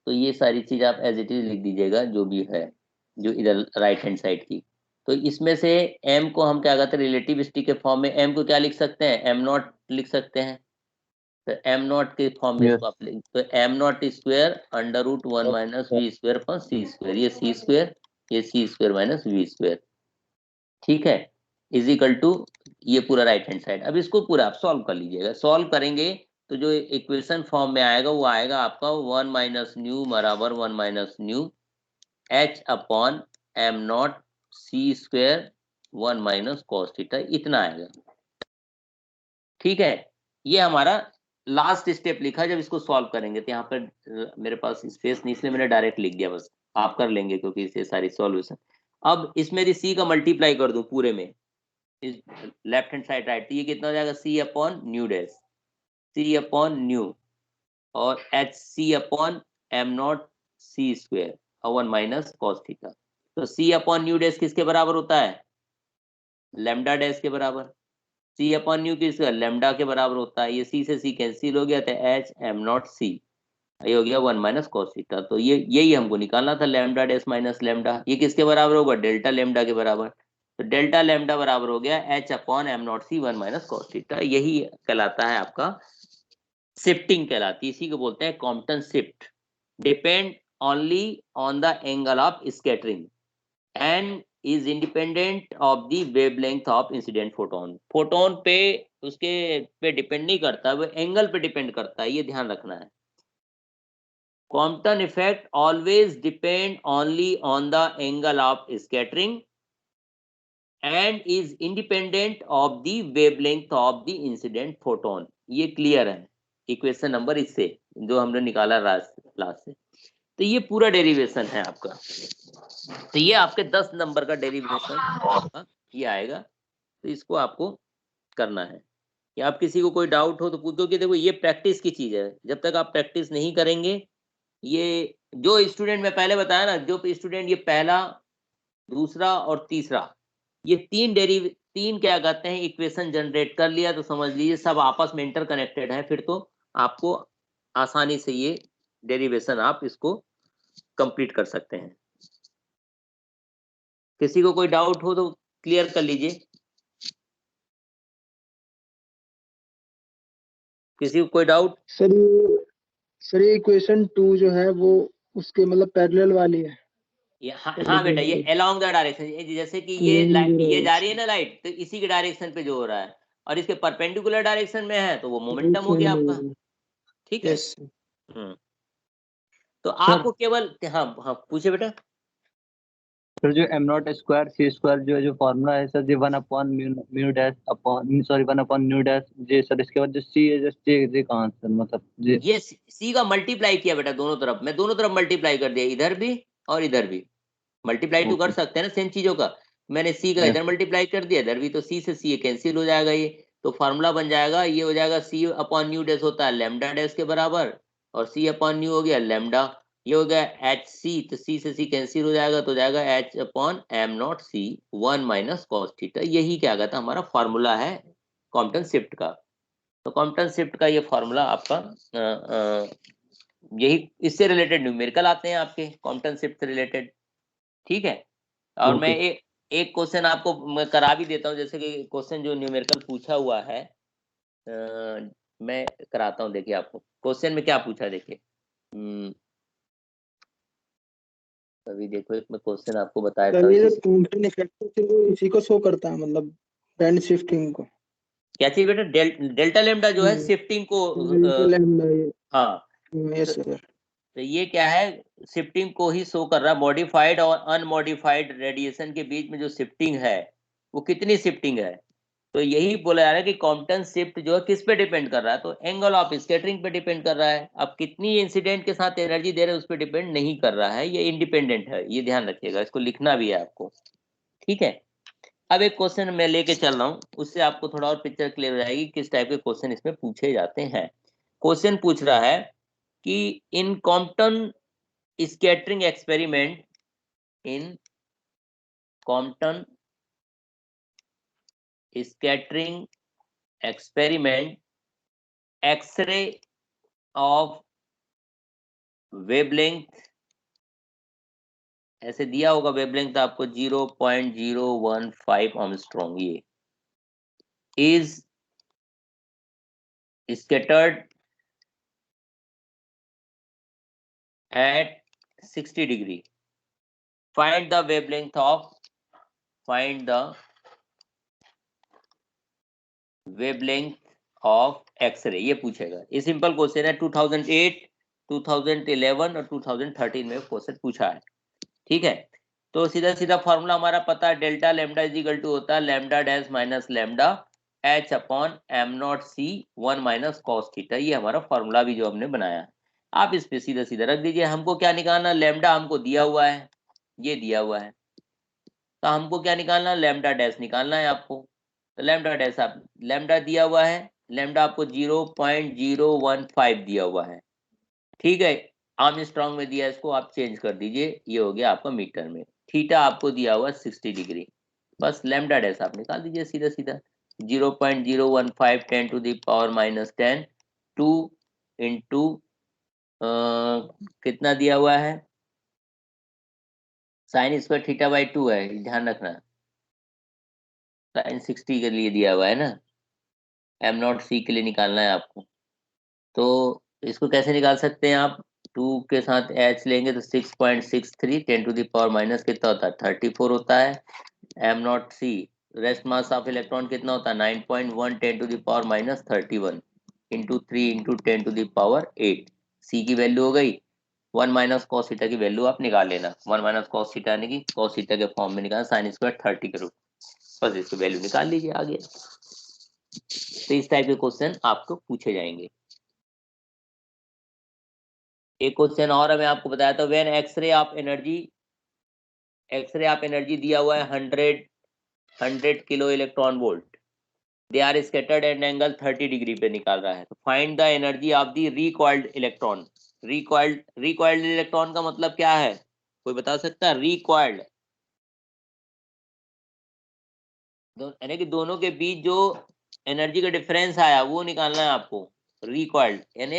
तो ये सारी चीज आप एज इट इज लिख दीजिएगा जो भी है, जो इधर राइट हैंड साइड की। तो इसमें से m को हम क्या कहते हैं, रिलेटिविस्टी के फॉर्म में m को क्या लिख सकते हैं, m नॉट लिख सकते हैं, तो m नॉट के फॉर्म में इसको आप लिख, तो m nought square under root 1 minus v square upon c square, ये सी स्क्वायर, ये c square minus v square, ठीक है, इज इक्वल टू ये पूरा राइट हैंड साइड। अब इसको पूरा आप सॉल्व कर लीजिएगा, सॉल्व करेंगे तो जो इक्वेशन फॉर्म में आएगा वो आएगा आपका 1 माइनस न्यू बराबर 1 minus nu h upon m nought सी स्क्वायर 1 माइनस कॉस थीटा, इतना आएगा, ठीक है। ये हमारा लास्ट स्टेप लिखा, जब इसको सॉल्व करेंगे तो यहाँ पर मेरे पास स्पेस नहीं, इसलिए मैंने डायरेक्ट लिख दिया, बस आप कर लेंगे क्योंकि इसे सारी सॉल्यूशन। अब इसमें यदि c का मल्टीप्लाई कर दूं पूरे में, इस लेफ्ट हैंड साइड राइट, तो ये कितना हो जाएगा, c upon nu dash, c upon nu, और h c upon am not C square और 1 माइनस कॉस थीटा। तो सी अपॉन न्यू डैश किसके बराबर होता है, लेमडा डैश के बराबर, सी अपॉन न्यू किसका, लेमडा के बराबर होता है। ये सी से सी कैंसिल हो गया था, एच एम नॉट सी, ये हो गया 1 माइनस कॉस थीटा। तो ये यही हमको निकालना था, लेमडा डैश माइनस लेमडा। ये किसके बराबर होगा, डेल्टा लेमडा के बराबर। तो डेल्टा लेमडा बराबर हो गया h upon am not c 1 minus cos theta. यही कहलाता है आपका शिफ्टिंग कहलाती है, इसी को बोलते हैं Compton shift. Depend only on the angle of scattering and is independent of the wavelength of incident photon. Photon पे उसके पे डिपेंड नहीं करता, वो एंगल पे डिपेंड करता है, ये ध्यान रखना है। Compton effect always depend only on the angle of scattering and is independent of the wavelength of the incident photon। ये क्लियर है इक्वेशन नंबर इससे जो हमने निकाला लास्ट से। तो ये पूरा डेरिवेशन है आपका। तो ये आपके 10 नंबर का डेरिवेशन ये आएगा। तो इसको आपको करना है। या आप किसी को कोई डाउट हो तो पूछो कि देखो ये प्रैक्टिस की चीज है, जब तक आप प्रैक्टिस नहीं करेंगे, ये जो स्टूडेंट मैं पहले बताया ना, जो स्टूडेंट ये पहला दूसरा और तीसरा ये तीन क्या कहते हैं इक्वेशन जनरेट कर लिया, तो समझ लीजिए सब आपस में इंटर कनेक्टेड है। फिर तो आपको आसानी से ये डेरिवेशन आप इसको कंप्लीट कर सकते हैं। किसी को कोई डाउट हो तो क्लियर कर लीजिए। किसी को कोई डाउट? सर ये इक्वेशन 2 जो है वो उसके मतलब पैरेलल वाली है। हाँ बेटा, ये अलोंग द डायरेक्शन, जैसे कि ये जा रही है ना लाइट, तो इसी के डायरेक्शन पे जो हो रहा है, और इसके परपेंडिकुलर डायरेक्शन में है तो वो मोमेंटम हो गया आपका। ठीक है। तो आपको केवल हाँ हाँ पूछे बेटा। सर जो M not square C square जो फॉर्मूला है सर, जी 1 upon mu dash upon, sorry 1 upon nu dash J sir, इसके बाद जो सी है जस्ट जे कहाँ सर, मतलब जे ये सी का मल्टीप्लाई किया बेटा दोनों तरफ, मैं दोनों तरफ मल्टीप्लाई कर दिया, इधर भी और इधर भी। मल्टीप्लाई तो कर सकते हैं ना सेम चीजों का। मैंने सी का इधर मल्टीप्लाई कर दिया, इधर भी, तो सी से सी कैंसिल हो जाएगा ये। तो फॉर्मूला बन जाएगा, ये हो जाएगा सी अपॉन न्यू डैश होता है लेमडा डैश के बराबर, और सी अपॉन न्यू हो गया लेमडा। ये हो गया एच सी, तो सी से सी कैंसिल हो जाएगा, तो जाएगा h upon am not c 1 minus cos theta. यही क्या कहता है हमारा फॉर्मूला है कॉम्पटन शिफ्ट का। तो कॉम्पटन शिफ्ट का ये फॉर्मूला आपका यही, इससे रिलेटेड न्यूमेरिकल आते हैं आपके कॉम्पटन शिफ्ट से रिलेटेड। ठीक है। और मैं एक क्वेश्चन आपको मैं करा भी देता हूँ, जैसे कि क्वेश्चन जो न्यूमेरिकल पूछा हुआ है मैं कराता हूँ। देखिए आपको क्वेश्चन में क्या पूछा, देखिए अभी देखो एक मैं क्वेश्चन आपको बताया था। ये जो कॉम्पटन इफेक्ट है वो इसी को शो करता है, मतलब बैंड शिफ्टिंग को। क्या चीज बेटा? डेल्टा लेमडा जो है शिफ्टिंग को हाँ यस सर। तो ये क्या है, शिफ्टिंग को ही शो कर रहा है। मॉडिफाइड और अनमॉडिफाइड रेडिएशन के बीच में जो शिफ्टिंग है वो कितनी शिफ्टिंग है, तो यही बोला जा रहा है कि कॉम्पटन शिफ्ट जो है किस पे डिपेंड कर रहा है, तो एंगल ऑफ स्कैटरिंग पे डिपेंड कर रहा है। अब कितनी इंसिडेंट के साथ एनर्जी दे रहे हैं उस पर डिपेंड नहीं कर रहा है, ये इंडिपेंडेंट है, ये ध्यान रखिएगा, इसको लिखना भी है आपको। ठीक है। अब एक क्वेश्चन मैं लेके चल रहा हूँ, उससे आपको थोड़ा और पिक्चर क्लियर हो जाएगी किस टाइप के क्वेश्चन इसमें पूछे जाते हैं। क्वेश्चन पूछ रहा है कि in Compton scattering experiment, in Compton scattering experiment X ray of wavelength, ऐसे दिया होगा वेवलेंथ आपको 0.015 आर्मस्ट्रॉन्ग, ये is scattered at 60 degree, find the wavelength of X ray, ये पूछेगा। ये सिंपल क्वेश्चन है, 2008 2011 और 2013 में क्वेश्चन पूछा है। ठीक है। तो सीधा सीधा फॉर्मूला हमारा पता है, delta lambda is equal to होता है lambda dash minus lambda h upon am not c 1 minus cos theta. ये हमारा फॉर्मूला भी जो हमने बनाया है, आप इस पे सीधा सीधा रख दीजिए। हमको क्या निकालना, लेमडा हमको दिया हुआ है, ये दिया हुआ है, तो हमको क्या निकालना, लेमडा डैश निकालना है आपको। तो लेमडा डैश आप, लेमडा दिया हुआ है, लेमडा आपको 0.015 दिया हुआ है। ठीक है। आर्मस्ट्रॉन्ग में दिया, इसको आप चेंज कर दीजिए, ये हो गया आपका मीटर में। थीटा आपको दिया हुआ 60 डिग्री। बस लैम्डा डैश आप निकाल दीजिए सीधा सीधा 0.015 10 टू द पावर -10 2 इंटू कितना दिया हुआ है साइन स्क्वायर थीटा बाई 2 है, ध्यान रखना। साइन 60 के लिए दिया हुआ है ना, एम नॉट सी के लिए निकालना है आपको। तो इसको कैसे निकाल सकते हैं आप, 2 के साथ एच लेंगे तो 6.63 10 टू द पावर माइनस कितना होता है 34 होता है। M not C rest mass of electron कितना होता है 9.1 10 to the power -31 into 3 into 10 to the power 8। C की वैल्यू हो गई 1 माइनस कॉस थीटा की वैल्यू आप निकाल लेना, 1 माइनस कॉस थीटा यानी कि कॉस थीटा के फॉर्म में निकालना साइन स्क्वायर 30 के रूप, बस इसकी वैल्यू निकाल लीजिए आगे। तो इस टाइप के क्वेश्चन आपको पूछे जाएंगे। एक क्वेश्चन और मैं आपको बताया था, व्हेन एक्सरे ऑफ एनर्जी दिया हुआ है 100 kilo electron volt, they are scattered at angle 30 degree पे निकाल रहा है। तो find the energy of the recoiled electron. Recoiled electron का मतलब क्या है, कोई बता सकता है? रिकॉइल्ड यानी कि दोनों के बीच जो एनर्जी का डिफरेंस आया वो निकालना है आपको। रिकॉइल्ड यानी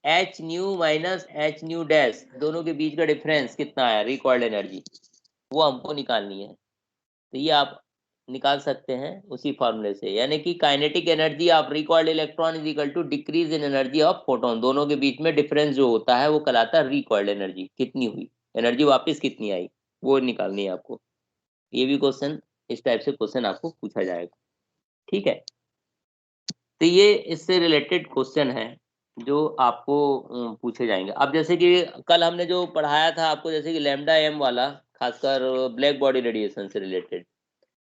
H new minus H nu dash, दोनों के बीच का डिफरेंस कितना आया रिकॉइल्ड एनर्जी, वो हमको निकालनी है। तो ये आप निकाल सकते हैं उसी फॉर्मूले से, यानी कि kinetic energy of recoiled electron is equal to decrease in energy of photon. दोनों के बीच में डिफरेंस जो होता है वो कहलाता है रिकॉइल्ड एनर्जी, कितनी हुई एनर्जी वापस कितनी आई वो निकालनी है आपको। ये भी क्वेश्चन इस टाइप से क्वेश्चन आपको पूछा जाएगा, ठीक है। तो ये इससे रिलेटेड क्वेश्चन है जो आपको पूछे जाएंगे। अब जैसे कि कल हमने जो पढ़ाया था आपको, जैसे कि लैम्डा एम वाला, खासकर ब्लैक बॉडी रेडिएशन से रिलेटेड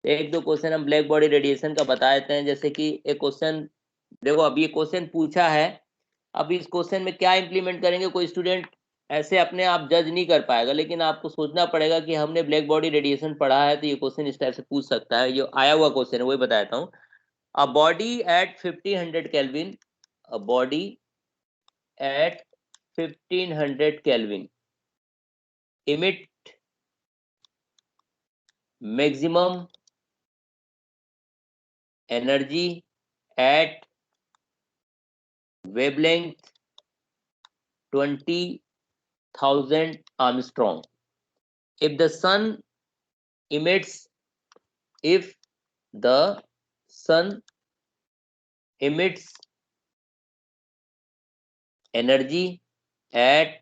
एक दो क्वेश्चन हम ब्लैक बॉडी रेडिएशन का बता देते हैं। जैसे कि एक क्वेश्चन देखो, अब ये क्वेश्चन पूछा है, अब इस क्वेश्चन में क्या इंप्लीमेंट करेंगे कोई स्टूडेंट ऐसे अपने आप जज नहीं कर पाएगा, लेकिन आपको सोचना पड़ेगा कि हमने ब्लैक बॉडी रेडिएशन पढ़ा है तो ये क्वेश्चन इस टाइप से पूछ सकता है। जो आया हुआ क्वेश्चन है वही बताता हूँ। A body at 1500 Kelvin, a body at 1500 Kelvin emit maximum energy at wavelength 20,000 Armstrong. If the sun emits energy at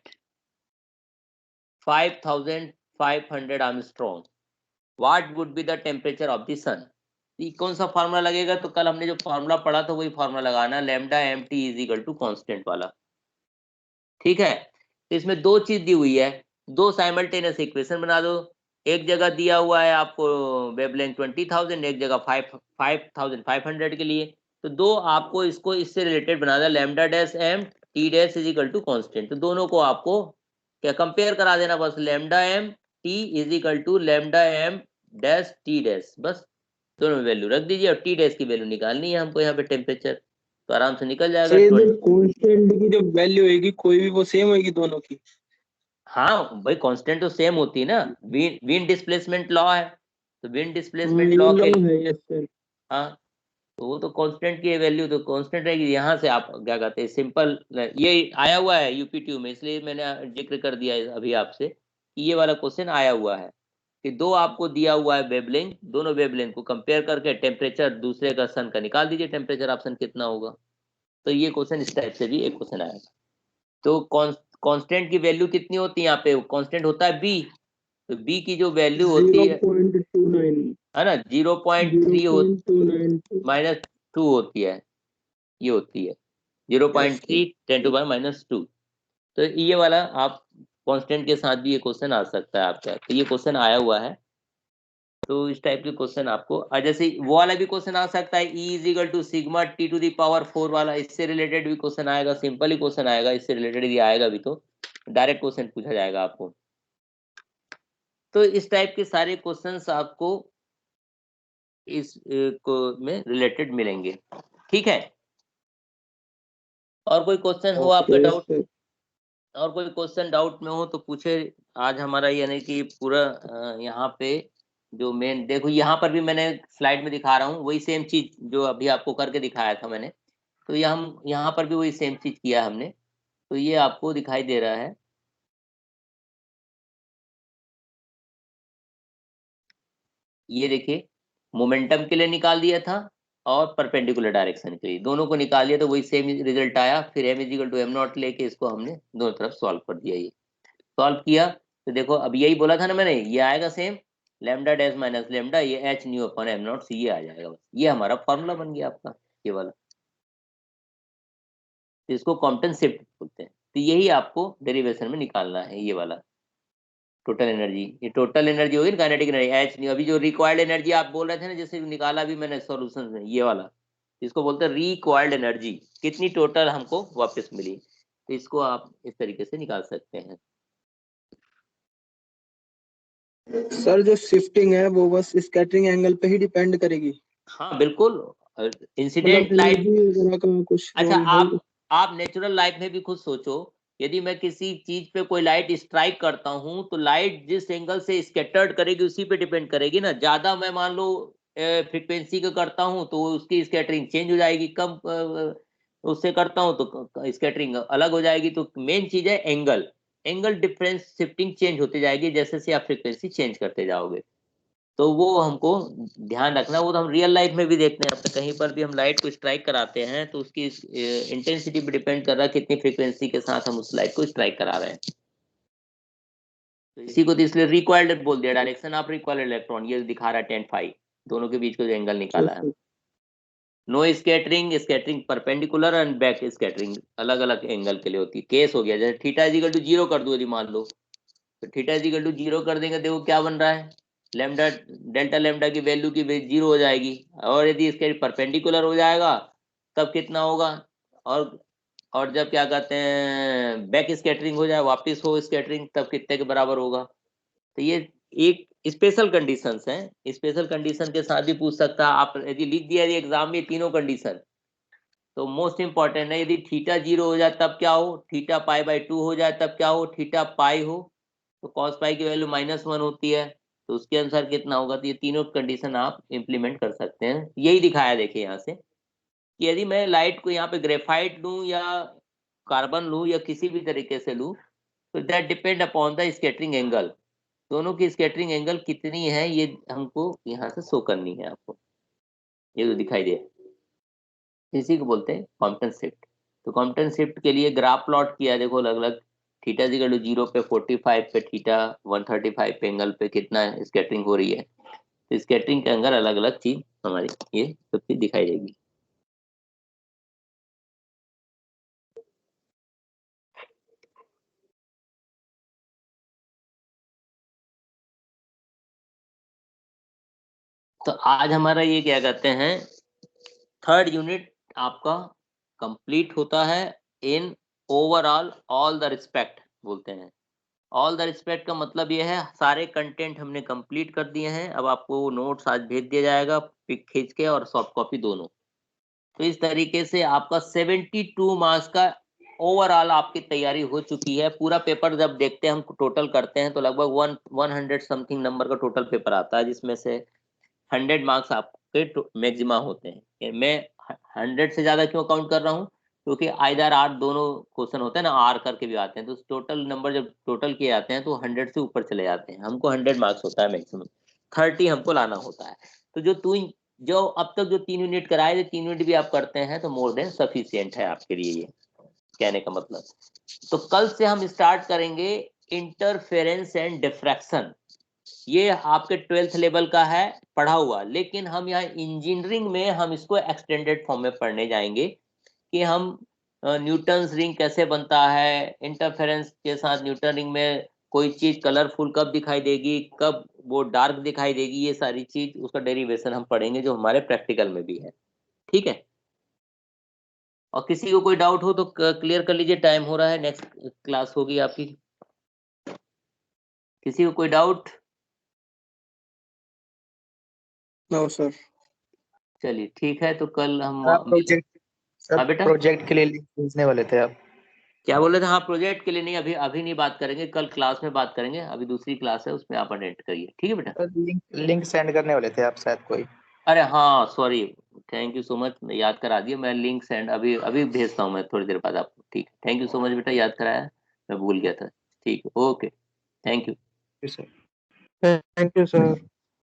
5,500 Armstrong, what would be the temperature of the sun? कौन सा फार्मूला लगेगा, तो कल हमने जो फार्मूला पढ़ा था वही फार्मूला लगाना, lambda m t is equal to constant वाला, ठीक है। तो इसमें दो चीज दी हुई है, दो साइमल्टेनियस इक्वेशन बना दो। एक जगह दिया हुआ है आपको वेवलेंथ 20,000, एक जगह 5,500 के लिए। तो दो आपको इसको इससे रिलेटेड बना दो, lambda dash m t dash is equal to constant. तो दोनों को आपको क्या कंपेयर करा देना, बस lambda m t is equal to lambda m dash t dash, बस दोनों में वैल्यू रख दीजिए और टी डैश की वैल्यू निकालनी है हमको यहाँ पे टेम्परेचर, तो आराम से निकल जाएगा। सर ये जो कांस्टेंट की जो वैल्यू होगी कोई भी वो सेम होगी दोनों की? हाँ भाई कांस्टेंट तो सेम होती है ना, विंड डिस्प्लेसमेंट लॉ है, तो विंड डिस्प्लेसमेंट लॉ के है यस सर। हाँ, तो वो तो कांस्टेंट की वैल्यू तो कांस्टेंट रहेगी। यहाँ से आप क्या कहते हैं सिंपल, ये आया हुआ है यूपीट्यू में, इसलिए मैंने जिक्र कर दिया है अभी आपसे कि ये वाला क्वेश्चन आया हुआ है कि दो आपको दिया हुआ है वेवलेंथ, दोनों वेवलेंथ को कंपेयर करके टेम्परेचर दूसरे का सन का निकाल दीजिए टेम्परेचर ऑप्शन कितना होगा। तो ये क्वेश्चन इस टाइप से भी एक क्वेश्चन आएगा। तो कांस्टेंट की वैल्यू कितनी होती है, यहाँ पे कांस्टेंट होता है बी, तो बी की जो वैल्यू होती है 0.29 है ना 0.3 0.292 -2 होती है, ये होती है 0.3 10 टू पावर -2। तो ये वाला आप कांस्टेंट के साथ भी ये क्वेश्चन आ सकता है आपका, तो ये क्वेश्चन आया हुआ है। तो इस टाइप के क्वेश्चन आपको, और जैसे वो वाला भी क्वेश्चन आ सकता है E is equal to sigma t to the power 4 वाला, इससे रिलेटेड भी क्वेश्चन आएगा, सिंपल ही क्वेश्चन आएगा, इससे रिलेटेड भी आएगा भी, तो डायरेक्ट क्वेश्चन पूछा जाएगा आपको। तो इस टाइप के सारे क्वेश्चंस आपको इस को में रिलेटेड मिलेंगे, ठीक है। और कोई क्वेश्चन हो आपका डाउट, और कोई क्वेश्चन डाउट में हो तो पूछे। आज हमारा यानी कि पूरा यहाँ पे जो मेन देखो यहाँ पर भी मैंने स्लाइड में दिखा रहा हूँ, वही सेम चीज जो अभी आपको करके दिखाया था मैंने, तो ये हम यहाँ पर भी वही सेम चीज किया हमने, तो ये आपको दिखाई दे रहा है। ये देखिए मोमेंटम के लिए निकाल दिया था और परपेंडिकुलर डायरेक्शन के लिए, दोनों को निकाल दिया तो वही सेम रिजल्ट आया। फिर m is equal to M nought लेके इसको हमने दोनों तरफ सॉल्व कर दिया। ये सॉल्व किया तो देखो अब यही बोला था ना मैंने, ये आएगा same lambda dash minus lambda, ये H nu upon am not C, ये आ जाएगा बस। ये हमारा फॉर्मूला बन गया आपका ये वाला, तो इसको कॉम्पटन शिफ्ट बोलते हैं। तो यही आपको डेरिवेशन में निकालना है, ये वाला टोटल एनर्जी। ये टोटल एनर्जी होगी काइनेटिक एनर्जी एच न्यू। अभी जो रिक्वायर्ड एनर्जी आप बोल रहे थे ना, जैसे निकाला भी मैंने सॉल्यूशन में, ये वाला इसको बोलते हैं रिक्वायर्ड एनर्जी, कितनी टोटल हमको वापस मिली। तो इसको आप इस तरीके से निकाल सकते हैं। सर जो शिफ्टिंग है वो बस स्कैटरिंग एंगल पे ही डिपेंड करेगी, हाँ बिल्कुल, मतलब इंसिडेंट लाइट। एनर्जी वगैरह का कुछ अच्छा रोल है? आप नेचुरल लाइफ में भी खुद सोचो, यदि मैं किसी चीज पे कोई लाइट स्ट्राइक करता हूं तो लाइट जिस एंगल से स्कैटर्ड करेगी उसी पे डिपेंड करेगी ना। ज्यादा मैं मान लो फ्रीक्वेंसी का करता हूं तो उसकी स्कैटरिंग चेंज हो जाएगी, कम उससे करता हूं तो स्कैटरिंग अलग हो जाएगी। तो मेन चीज है angle, angle difference shifting change होती जाएगी जैसे से आप फ्रीक्वेंसी चेंज करते जाओगे। तो वो हमको ध्यान रखना, वो तो हम रियल लाइफ में भी देखते हैं। अपने कहीं पर भी हम लाइट को स्ट्राइक कराते हैं तो उसकी इंटेंसिटी पे डिपेंड कर रहा है कितनी फ्रीक्वेंसी के साथ हम उस लाइट को स्ट्राइक करा रहे हैं। तो इसी को तो इसलिए रिक्वायर्ड बोल दिया, डायरेक्शन ऑफ रिक्वायर्ड इलेक्ट्रॉन, ये दिखा रहा है 10 फाई, दोनों के बीच का जो एंगल निकाला है। No scattering, scattering perpendicular and back scattering अलग अलग एंगल के लिए होती है। केस हो गया जैसे थीटा इजिकल टू 0 कर दो यदि मान लो, तो थीटा इजिकल टू 0 कर देंगे, देखो क्या बन रहा है, लैम्डा डेल्टा लैम्डा की वैल्यू की 0 हो जाएगी। और यदि इसके परपेंडिकुलर हो जाएगा तब कितना होगा, और और जब क्या कहते हैं बैक स्कैटरिंग हो जाए, वापस हो स्कैटरिंग, तब कितने के बराबर होगा। तो ये एक स्पेशल कंडीशंस हैं, स्पेशल कंडीशन के साथ भी पूछ सकता है। आप यदि लिख दिया यदि एग्जाम में तीनों कंडीशन, तो मोस्ट इंपॉर्टेंट है यदि थीटा 0 हो जाए तब क्या हो, थीटा पाई/2 हो जाए तब क्या हो, थीटा पाई हो तो कॉस पाई की वैल्यू -1 होती है, तो उसके अनुसार कितना होगा। तो ये तीनों कंडीशन आप इंप्लीमेंट कर सकते हैं। यही दिखाया देखिए यहाँ से कि यदि मैं लाइट को यहाँ पे ग्रेफाइट लूँ या कार्बन लूँ या किसी भी तरीके से लूँ, तो that depend upon the scattering angle. दोनों की स्कैटरिंग एंगल कितनी है ये हमको यहाँ से शो करनी है आपको, ये जो दिखाई दे, इसी को बोलते हैं कॉम्पटन शिफ्ट। तो कॉम्पटन शिफ्ट के लिए ग्राफ प्लॉट किया, देखो अलग अलग थीटा इक्वल टू 0 पे 45 पे थीटा 135 पे एंगल पे कितना स्कैटरिंग हो रही है। तो स्कैटरिंग के अंदर अलग अलग चीज हमारी ये सब चीज दिखाई देगी। तो आज हमारा ये क्या कहते हैं थर्ड यूनिट आपका कंप्लीट होता है in overall all the respect बोलते हैं। ऑल द रिस्पेक्ट का मतलब ये है सारे कंटेंट हमने कंप्लीट कर दिए हैं। अब आपको नोट्स आज भेज दिया जाएगा, पिक खींच के और सॉफ्ट कॉपी दोनों। तो इस तरीके से आपका 72 मार्क्स का ओवरऑल आपकी तैयारी हो चुकी है। पूरा पेपर जब देखते हैं हम टोटल करते हैं तो लगभग 100 समथिंग नंबर का टोटल पेपर आता है, जिसमें से 100 मार्क्स आपके मैक्सिमा होते हैं। मैं 100 से ज्यादा क्यों काउंट कर रहा हूँ, क्योंकि आइदर आर दोनों क्वेश्चन होते हैं ना, आर करके भी आते हैं, तो टोटल नंबर जब टोटल किए जाते हैं तो 100 से ऊपर चले जाते हैं। हमको 100 मार्क्स होता है मैक्सिमम, 30 हमको लाना होता है। तो जो अब तक जो 3 यूनिट कराए थे 3 यूनिट भी आप करते हैं तो मोर देन सफिशियंट है आपके लिए, ये कहने का मतलब। तो कल से हम स्टार्ट करेंगे इंटरफेरेंस एंड डिफ्रैक्शन। ये आपके 12th लेवल का है पढ़ा हुआ, लेकिन हम यहाँ इंजीनियरिंग में हम इसको एक्सटेंडेड फॉर्म में पढ़ने जाएंगे कि हम न्यूटन्स रिंग कैसे बनता है, इंटरफेरेंस के साथ न्यूटन रिंग में कोई चीज कलरफुल कब दिखाई देगी, कब वो डार्क दिखाई देगी, ये सारी चीज उसका डेरिवेशन हम पढ़ेंगे जो हमारे प्रैक्टिकल में भी है। ठीक है, और किसी को कोई डाउट हो तो क्लियर कर लीजिए, टाइम हो रहा है, नेक्स्ट क्लास होगी आपकी। किसी को कोई डाउट? No sir. चलिए ठीक है, तो कल हम प्रोजेक्ट हाँ सर बेटा, प्रोजेक्ट के लिए लिंक भेजने वाले थे आप। क्या बोल रहे थे? हाँ, प्रोजेक्ट के लिए नहीं, अभी अभी नहीं बात करेंगे, कल क्लास में बात करेंगे, अभी दूसरी क्लास है उसमें आप अटेंड करिए, ठीक है बेटा? लिंक सेंड करने वाले थे आप शायद कोई। अरे हाँ sorry, thank you so much, याद करा दिया। मैं लिंक सेंड अभी अभी भेजता हूँ मैं थोड़ी देर बाद आपको, ठीक है? थैंक यू सो मच बेटा, याद कराया, मैं भूल गया था। ठीक है, okay, thank you. Sir thank you sir.